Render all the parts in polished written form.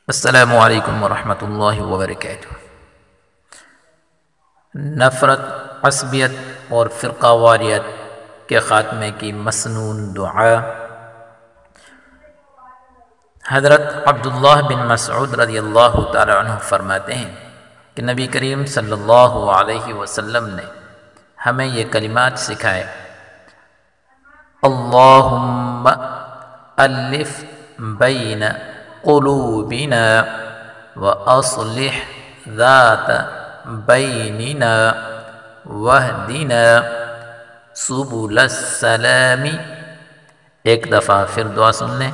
السلام علیکم ورحمۃ اللہ وبرکاتہ۔ نفرت، عصبیت اور فرقہ واریت کے خاتمے کی مسنون دعا۔ حضرت عبداللہ بن مسعود رضی اللہ تعالی عنہ فرماتے ہیں کہ نبی کریم صلی اللہ علیہ وسلم نے ہمیں یہ کلمات سکھائے: اللہم الف بین قلوبنا واصلح ذات بیننا واہدنا سبل السلام۔ ایک دفعہ پھر دعا سن لیں: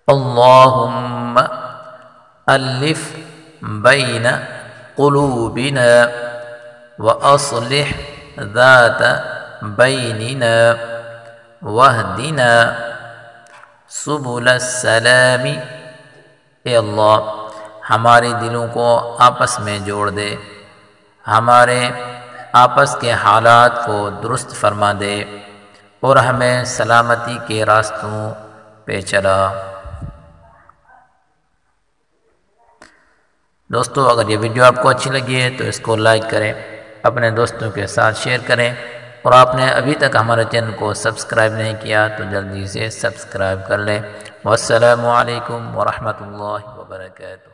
اللہم الف بین قلوبنا واصلح ذات بیننا واہدنا سبل السلام۔ اے اللہ، ہمارے دلوں کو آپس میں جوڑ دے، ہمارے آپس کے حالات کو درست فرما دے اور ہمیں سلامتی کے راستوں پہ چلا۔ دوستو، اگر یہ ویڈیو آپ کو اچھی لگی ہے تو اس کو لائک کریں، اپنے دوستوں کے ساتھ شیئر کریں، اور آپ نے ابھی تک ہمارے چینل کو سبسکرائب نہیں کیا تو جلدی سے سبسکرائب کر لیں۔ والسلام علیکم ورحمۃ اللہ وبرکاتہ۔